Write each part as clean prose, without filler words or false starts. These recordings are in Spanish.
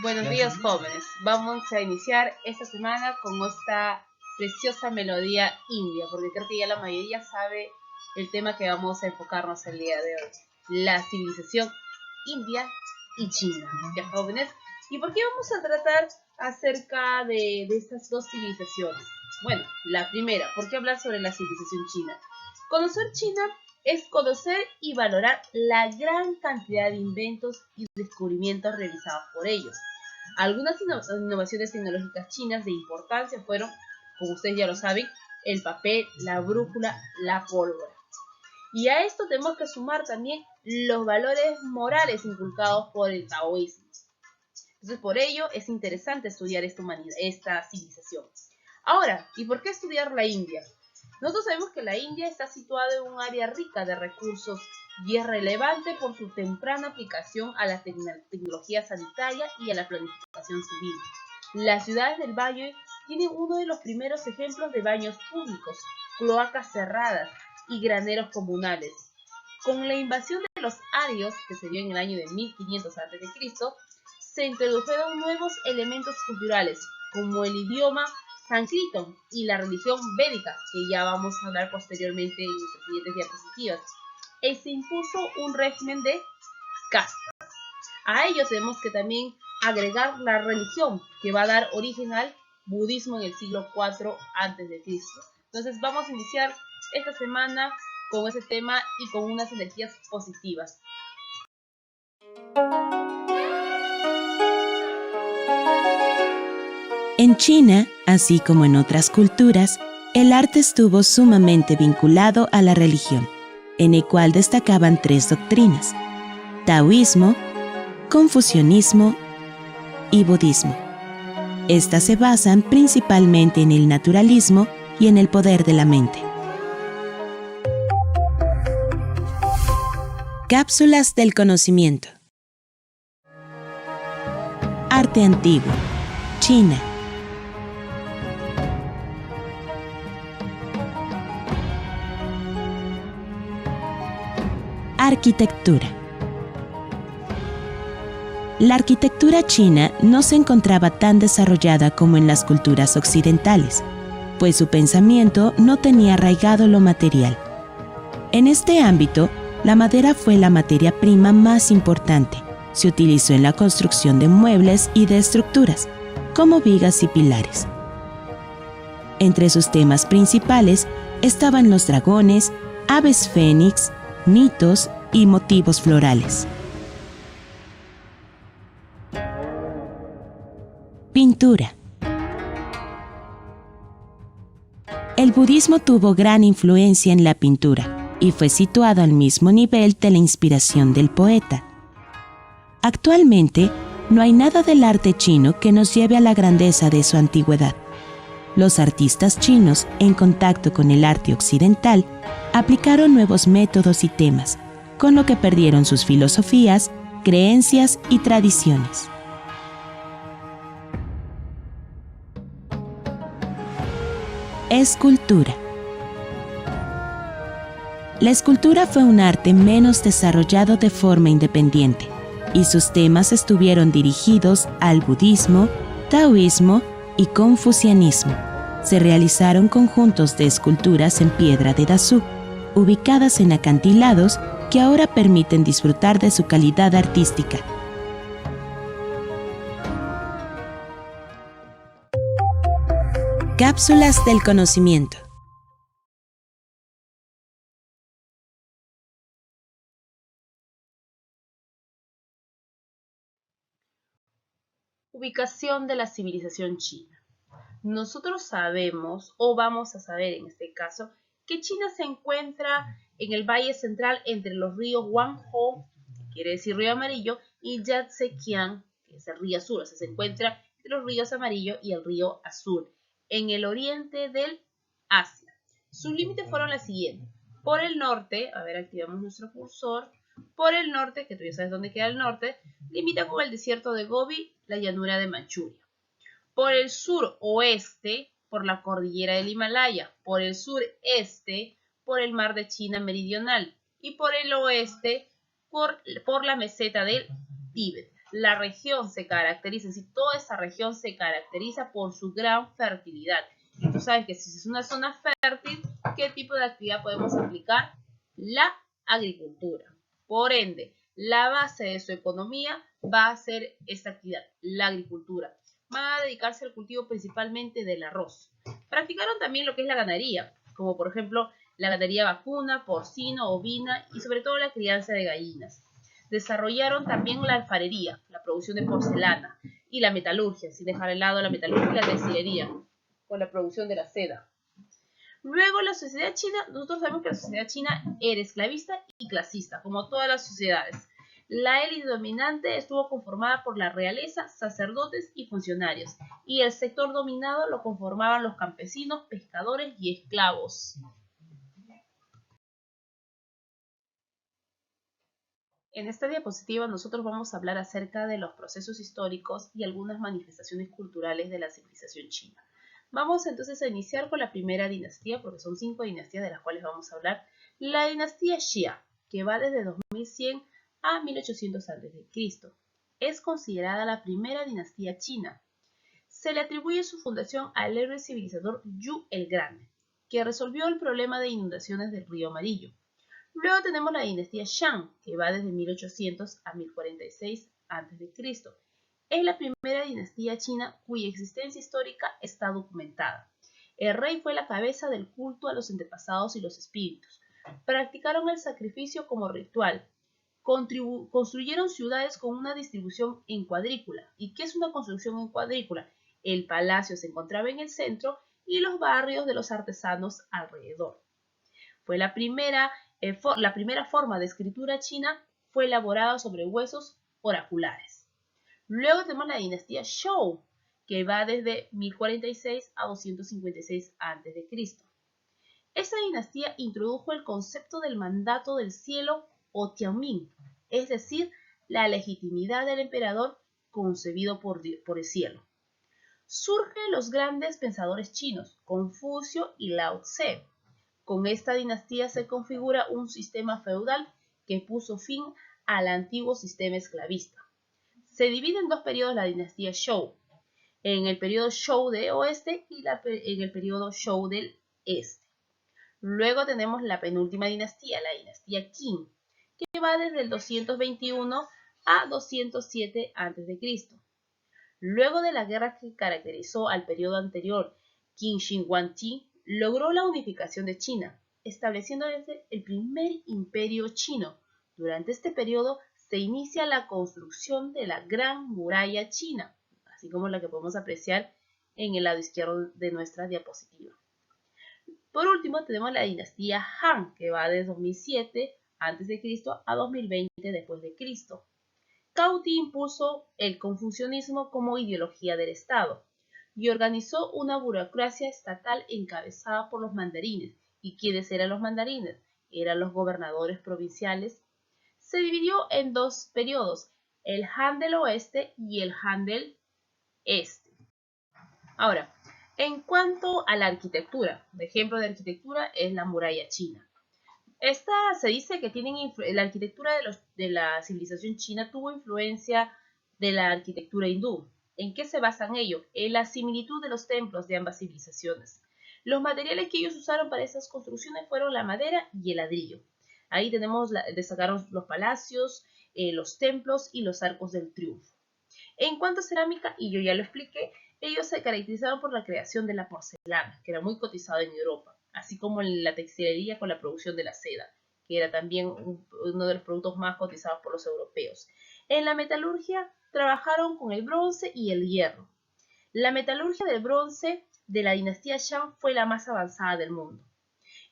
Buenos días, jóvenes. Vamos a iniciar esta semana con esta preciosa melodía india, porque creo que ya la mayoría sabe el tema que vamos a enfocarnos el día de hoy: la civilización india y China. ¿Ya, jóvenes? ¿Y por qué vamos a tratar acerca de estas dos civilizaciones? Bueno, la primera, ¿por qué hablar sobre la civilización china? Conocer China es conocer y valorar la gran cantidad de inventos y descubrimientos realizados por ellos. Algunas innovaciones tecnológicas chinas de importancia fueron, como ustedes ya lo saben, el papel, la brújula, la pólvora. Y a esto tenemos que sumar también los valores morales inculcados por el taoísmo. Entonces, por ello es interesante estudiar esta civilización. Ahora, ¿y por qué estudiar la India? Nosotros sabemos que la India está situada en un área rica de recursos y es relevante por su temprana aplicación a la tecnología sanitaria y a la planificación civil. Las ciudades del valle tienen uno de los primeros ejemplos de baños públicos, cloacas cerradas y graneros comunales. Con la invasión de los arios, que se dio en el año de 1500 a.C., se introdujeron nuevos elementos culturales, como el idioma sánscrito y la religión védica, que ya vamos a hablar posteriormente en nuestras siguientes diapositivas. Se impuso un régimen de castas. A ello tenemos que también agregar la religión, que va a dar origen al budismo en el siglo IV a.C. Entonces vamos a iniciar esta semana con ese tema y con unas energías positivas. En China, así como en otras culturas, el arte estuvo sumamente vinculado a la religión, en el cual destacaban tres doctrinas: taoísmo, confucianismo y budismo. Estas se basan principalmente en el naturalismo y en el poder de la mente. Cápsulas del conocimiento. Arte antiguo. China. Arquitectura. La arquitectura china no se encontraba tan desarrollada como en las culturas occidentales, pues su pensamiento no tenía arraigado lo material. En este ámbito, la madera fue la materia prima más importante. Se utilizó en la construcción de muebles y de estructuras, como vigas y pilares. Entre sus temas principales estaban los dragones, aves fénix, mitos y motivos florales. Pintura. El budismo tuvo gran influencia en la pintura y fue situado al mismo nivel de la inspiración del poeta. Actualmente, no hay nada del arte chino que nos lleve a la grandeza de su antigüedad. Los artistas chinos, en contacto con el arte occidental, aplicaron nuevos métodos y temas, con lo que perdieron sus filosofías, creencias y tradiciones. Escultura. La escultura fue un arte menos desarrollado de forma independiente, y sus temas estuvieron dirigidos al budismo, taoísmo y confucianismo. Se realizaron conjuntos de esculturas en piedra de Dazú, ubicadas en acantilados que ahora permiten disfrutar de su calidad artística. Cápsulas del conocimiento. Ubicación de la civilización china. Nosotros sabemos, o vamos a saber en este caso, que China se encuentra en el valle central entre los ríos Huanghe, que quiere decir río amarillo, y Yangtze-Kiang, que es el río azul. O sea, se encuentra entre los ríos amarillo y el río azul, en el oriente del Asia. Sus límites fueron los siguientes. Por el norte, a ver, activamos nuestro cursor. Por el norte, que tú ya sabes dónde queda el norte, limita con el desierto de Gobi, la llanura de Manchuria. Por el suroeste, por la cordillera del Himalaya. Por el sureste, por el mar de China meridional. Y por el oeste, por la meseta del Tíbet. La región se caracteriza, si toda esa región se caracteriza por su gran fertilidad. Y tú sabes que si es una zona fértil, ¿qué tipo de actividad podemos aplicar? La agricultura. Por ende, la base de su economía va a ser esta actividad, la agricultura. Van a dedicarse al cultivo principalmente del arroz. Practicaron también lo que es la ganadería, como por ejemplo la ganadería vacuna, porcino, ovina y sobre todo la crianza de gallinas. Desarrollaron también la alfarería, la producción de porcelana y la metalurgia, sin dejar de lado la metalurgia y la textilería, con la producción de la seda. Luego la sociedad china, nosotros sabemos que la sociedad china era esclavista y clasista, como todas las sociedades. La élite dominante estuvo conformada por la realeza, sacerdotes y funcionarios, y el sector dominado lo conformaban los campesinos, pescadores y esclavos. En esta diapositiva nosotros vamos a hablar acerca de los procesos históricos y algunas manifestaciones culturales de la civilización china. Vamos entonces a iniciar con la primera dinastía, porque son 5 dinastías de las cuales vamos a hablar. La dinastía Xia, que va desde 2100 a 1800 a.C. Es considerada la primera dinastía china. Se le atribuye su fundación al héroe civilizador Yu el Grande, que resolvió el problema de inundaciones del río Amarillo. Luego tenemos la dinastía Shang, que va desde 1800 a 1046 a.C. Es la primera dinastía china cuya existencia histórica está documentada. El rey fue la cabeza del culto a los antepasados y los espíritus. Practicaron el sacrificio como ritual. Construyeron ciudades con una distribución en cuadrícula. ¿Y qué es una construcción en cuadrícula? El palacio se encontraba en el centro y los barrios de los artesanos alrededor. Fue la primera forma de escritura china fue elaborada sobre huesos oraculares. Luego tenemos la dinastía Zhou, que va desde 1046 a 256 a.C. Esta dinastía introdujo el concepto del mandato del cielo o Tianmin, es decir, la legitimidad del emperador concebido por el cielo. Surgen los grandes pensadores chinos, Confucio y Lao Tse. Con esta dinastía se configura un sistema feudal que puso fin al antiguo sistema esclavista. Se divide en dos periodos la dinastía Zhou, en el periodo Zhou del oeste y en el periodo Zhou del este. Luego tenemos la penúltima dinastía, la dinastía Qin, que va desde el 221 a 207 a.C. Luego de la guerra que caracterizó al periodo anterior, Qin Shi Huangdi logró la unificación de China, estableciendo el primer imperio chino. Durante este periodo se inicia la construcción de la Gran Muralla China, así como la que podemos apreciar en el lado izquierdo de nuestra diapositiva. Por último tenemos la dinastía Han, que va de 2007 a.C. a 2020 después de Cristo. Cao Ti impuso el confucianismo como ideología del Estado y organizó una burocracia estatal encabezada por los mandarines. ¿Y quiénes eran los mandarines? Eran los gobernadores provinciales. Se dividió en dos periodos, el Han del Oeste y el Han del Este. Ahora, en cuanto a la arquitectura, un ejemplo de arquitectura es la muralla china. Esta se dice que la arquitectura de la civilización china tuvo influencia de la arquitectura hindú. ¿En qué se basan ellos? En la similitud de los templos de ambas civilizaciones. Los materiales que ellos usaron para esas construcciones fueron la madera y el ladrillo. Ahí destacaron los palacios, los templos y los arcos del triunfo. En cuanto a cerámica, y yo ya lo expliqué, ellos se caracterizaron por la creación de la porcelana, que era muy cotizada en Europa, así como en la textilería con la producción de la seda, que era también uno de los productos más cotizados por los europeos. En la metalurgia trabajaron con el bronce y el hierro. La metalurgia del bronce de la dinastía Shang fue la más avanzada del mundo.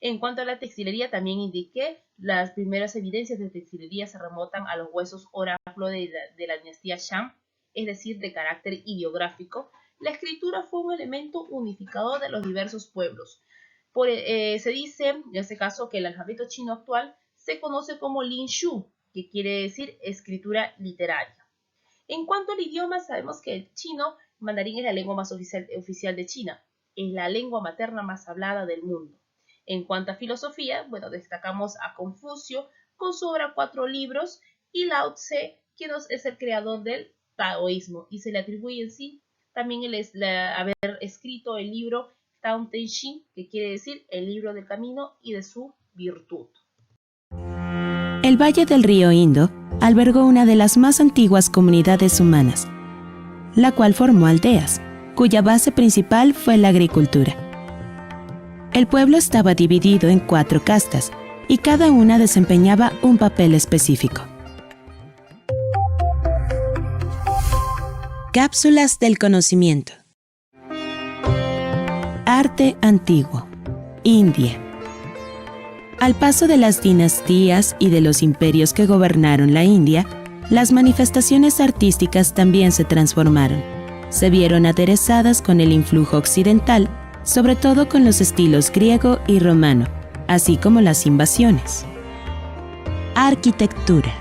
En cuanto a la textilería, también indiqué, las primeras evidencias de textilería se remontan a los huesos oráculo de la dinastía Shang, es decir, de carácter ideográfico. La escritura fue un elemento unificador de los diversos pueblos. Se dice, en este caso, que el alfabeto chino actual se conoce como Lin Shu, que quiere decir escritura literaria. En cuanto al idioma, sabemos que el chino mandarín es la lengua más oficial de China. Es la lengua materna más hablada del mundo. En cuanto a filosofía, bueno, destacamos a Confucio con su obra 4 libros y Lao Tse, quien es el creador del taoísmo, y se le atribuye en sí también haber escrito el libro Tao Te Ching, que quiere decir el libro del camino y de su virtud. El Valle del Río Indo albergó una de las más antiguas comunidades humanas, la cual formó aldeas, cuya base principal fue la agricultura. El pueblo estaba dividido en 4 castas y cada una desempeñaba un papel específico. Cápsulas del conocimiento. Arte antiguo. India. Al paso de las dinastías y de los imperios que gobernaron la India, las manifestaciones artísticas también se transformaron. Se vieron aderezadas con el influjo occidental, sobre todo con los estilos griego y romano, así como las invasiones. Arquitectura.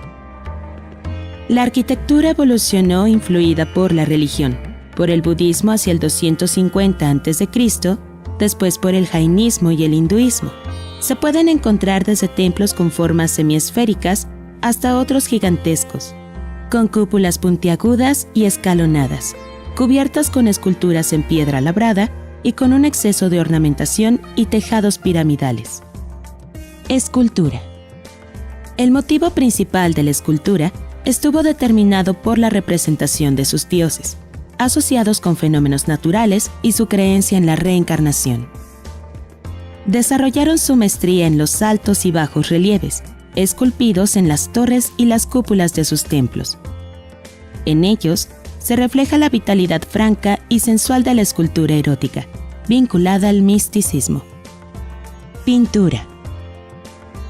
La arquitectura evolucionó influida por la religión, por el budismo hacia el 250 a.C., después por el jainismo y el hinduismo. Se pueden encontrar desde templos con formas semiesféricas hasta otros gigantescos, con cúpulas puntiagudas y escalonadas, cubiertas con esculturas en piedra labrada y con un exceso de ornamentación y tejados piramidales. Escultura. El motivo principal de la escultura estuvo determinado por la representación de sus dioses, asociados con fenómenos naturales y su creencia en la reencarnación. Desarrollaron su maestría en los altos y bajos relieves, esculpidos en las torres y las cúpulas de sus templos. En ellos se refleja la vitalidad franca y sensual de la escultura erótica, vinculada al misticismo. Pintura.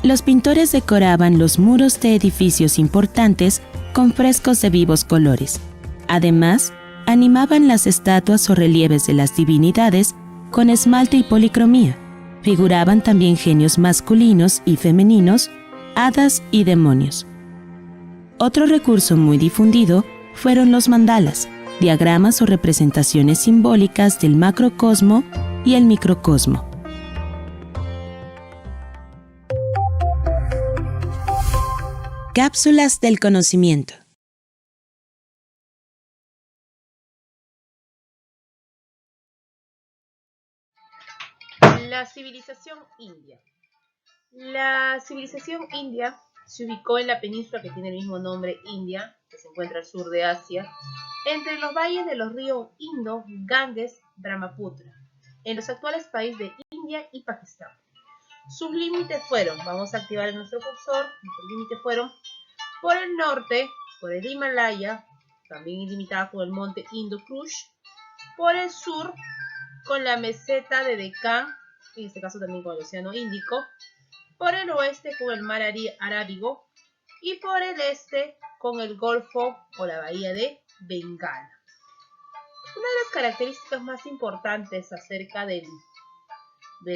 Los pintores decoraban los muros de edificios importantes con frescos de vivos colores. Además, animaban las estatuas o relieves de las divinidades con esmalte y policromía. Figuraban también genios masculinos y femeninos, hadas y demonios. Otro recurso muy difundido fueron los mandalas, diagramas o representaciones simbólicas del macrocosmo y el microcosmo. Cápsulas del conocimiento. La civilización india. La civilización india se ubicó en la península que tiene el mismo nombre, India, que se encuentra al sur de Asia, entre los valles de los ríos Indo, Ganges, Brahmaputra, en los actuales países de India y Pakistán. Sus límites fueron, vamos a activar nuestro cursor, nuestros límites fueron por el norte, por el Himalaya, también ilimitada con el monte Hindu Kush, por el sur, con la meseta de Deccan, en este caso también con el Océano Índico, por el oeste con el mar Arábigo y por el este con el Golfo o la Bahía de Bengala. Una de las características más importantes acerca de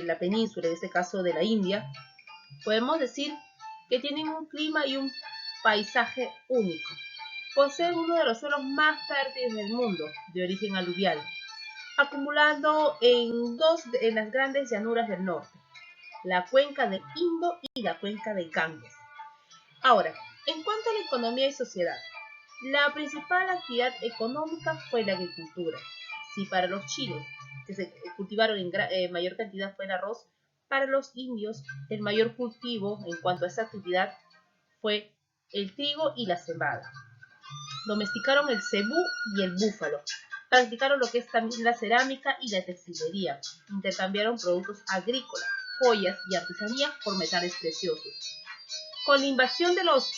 la península, en este caso de la India, podemos decir que tienen un clima y un paisaje único. Poseen uno de los suelos más fértiles del mundo, de origen aluvial, acumulando en las grandes llanuras del norte, la cuenca del Indo y la cuenca del Ganges. Ahora, en cuanto a la economía y sociedad, la principal actividad económica fue la agricultura. Si para los chinos, que se cultivaron en mayor cantidad, fue el arroz, para los indios el mayor cultivo en cuanto a esta actividad fue el trigo y la cebada. Domesticaron el cebú y el búfalo. Practicaron lo que es también la cerámica y la textilería. Intercambiaron productos agrícolas, joyas y artesanía por metales preciosos. Con la invasión de los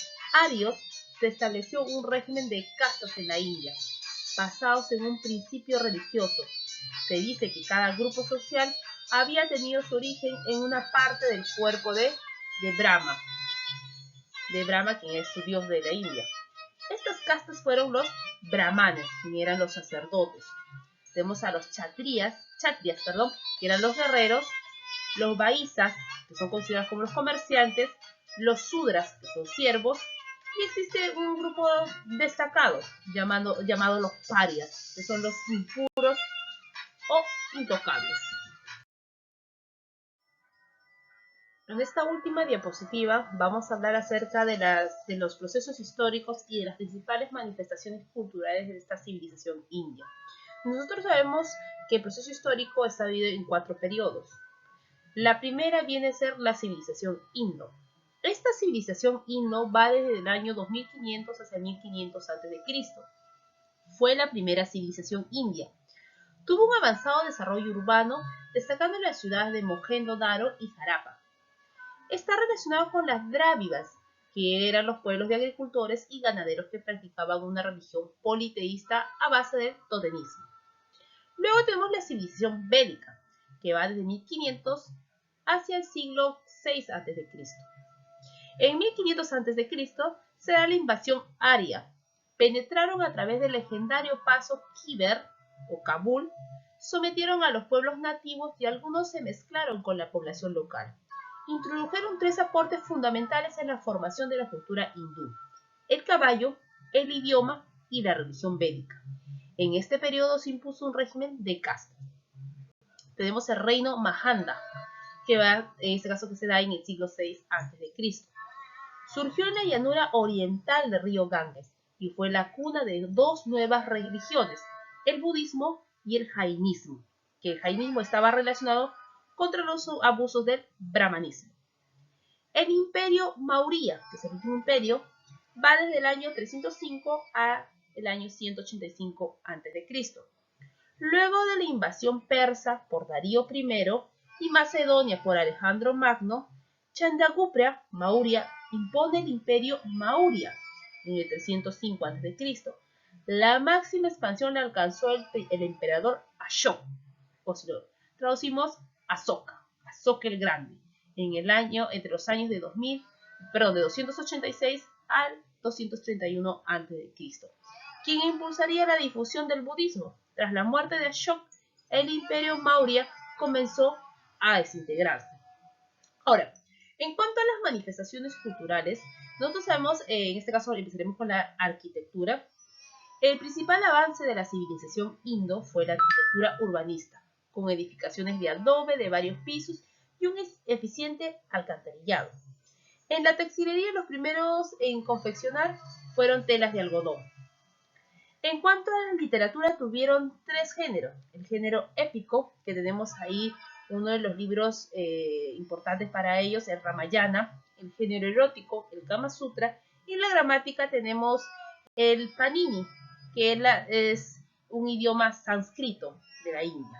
arios se estableció un régimen de castas en la India, basados en un principio religioso. Se dice que cada grupo social había tenido su origen en una parte del cuerpo de Brahma, quien es su dios de la India. Estas castas fueron los brahmanes, quienes eran los sacerdotes. Tenemos a los chatrias, que eran los guerreros, los vaisas, que son considerados como los comerciantes, los sudras, que son siervos, y existe un grupo destacado llamado los parias, que son los impuros o intocables. En esta última diapositiva vamos a hablar acerca de los procesos históricos y de las principales manifestaciones culturales de esta civilización india. Nosotros sabemos que el proceso histórico está dividido en 4 periodos. La primera viene a ser la civilización indo. Esta civilización indo va desde el año 2500 hasta 1500 a.C. Fue la primera civilización india. Tuvo un avanzado desarrollo urbano, destacando las ciudades de Mohenjo-Daro y Harappa. Está relacionado con las Drávidas, que eran los pueblos de agricultores y ganaderos que practicaban una religión politeísta a base del totemismo. Luego tenemos la civilización védica, que va desde 1500 hacia el siglo VI a.C. En 1500 a.C. se da la invasión aria. Penetraron a través del legendario paso Khyber o Kabul, sometieron a los pueblos nativos y algunos se mezclaron con la población local. Introdujeron 3 aportes fundamentales en la formación de la cultura hindú: el caballo, el idioma y la religión védica. En este periodo se impuso un régimen de castas. Tenemos el reino Mahanda, que va, en este caso, que se da en el siglo VI a.C. Surgió en la llanura oriental del río Ganges y fue la cuna de 2 nuevas religiones, el budismo y el jainismo, que el jainismo estaba relacionado contra los abusos del brahmanismo. El imperio Maurya, que es el último imperio, va desde el año 305 al año 185 a.C. Luego de la invasión persa por Darío I y Macedonia por Alejandro Magno, Chandragupta Maurya impone el imperio Maurya en el 305 a.C. La máxima expansión la alcanzó el emperador Ashoka, o si lo traducimos, Asoka el Grande, entre los años de 286 al 231 a.C., quien impulsaría la difusión del budismo. Tras la muerte de Ashoka, el imperio Maurya comenzó a desintegrarse. Ahora, en cuanto a las manifestaciones culturales, nosotros sabemos, en este caso empezaremos con la arquitectura. El principal avance de la civilización indo fue la arquitectura urbanista, con edificaciones de adobe de varios pisos y un eficiente alcantarillado. En la textilería, los primeros en confeccionar fueron telas de algodón. En cuanto a la literatura, tuvieron 3 géneros. El género épico, que tenemos ahí uno de los libros importantes para ellos, el Ramayana. El género erótico, el Kama Sutra. Y en la gramática tenemos el Panini, que es un idioma sánscrito de la India.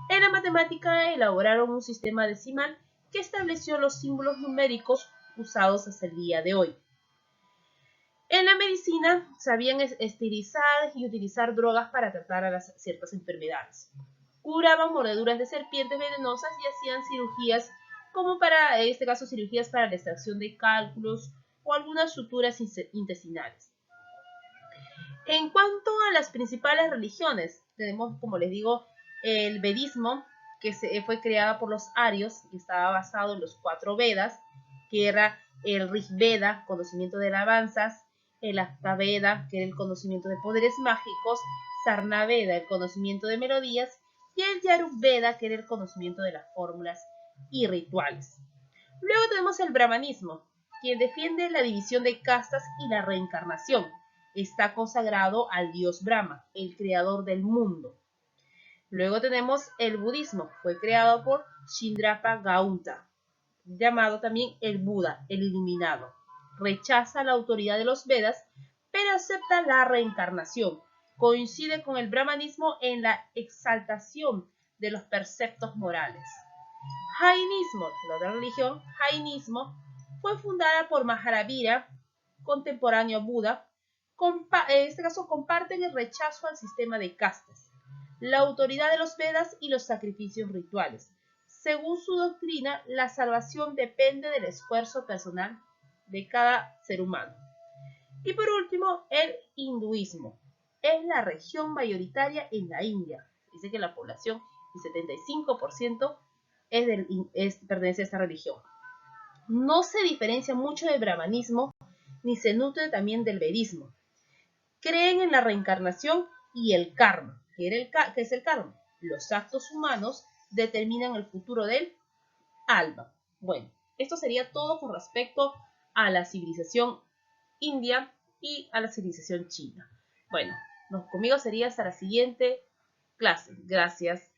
En la matemática elaboraron un sistema decimal que estableció los símbolos numéricos usados hasta el día de hoy. En la medicina sabían esterilizar y utilizar drogas para tratar a ciertas enfermedades. Curaban mordeduras de serpientes venenosas y hacían cirugías, como en este caso cirugías para la extracción de cálculos o algunas suturas intestinales. En cuanto a las principales religiones, tenemos, como les digo, el vedismo, que fue creado por los arios y estaba basado en los 4 Vedas, que era el Rig Veda, conocimiento de alabanzas, el Apta Veda, que era el conocimiento de poderes mágicos, Sarna Veda, el conocimiento de melodías, y el Yaruk Veda, que era el conocimiento de las fórmulas y rituales. Luego tenemos el brahmanismo, quien defiende la división de castas y la reencarnación. Está consagrado al dios Brahma, el creador del mundo. Luego tenemos el budismo, fue creado por Shindrapa Gautama, llamado también el Buda, el iluminado. Rechaza la autoridad de los Vedas, pero acepta la reencarnación. Coincide con el brahmanismo en la exaltación de los preceptos morales. Jainismo, la otra religión, jainismo, fue fundada por Mahavira, contemporáneo a Buda. En este caso comparten el rechazo al sistema de castas, la autoridad de los Vedas y los sacrificios rituales. Según su doctrina, la salvación depende del esfuerzo personal de cada ser humano. Y por último, el hinduismo. Es la religión mayoritaria en la India. Dice que la población, el 75%, pertenece a esta religión. No se diferencia mucho del brahmanismo, ni se nutre también del vedismo. Creen en la reencarnación y el karma. ¿Qué es el karma? Los actos humanos determinan el futuro del alma. Bueno, Esto sería todo con respecto a la civilización india y a la civilización china. Bueno, conmigo sería hasta la siguiente clase. Gracias.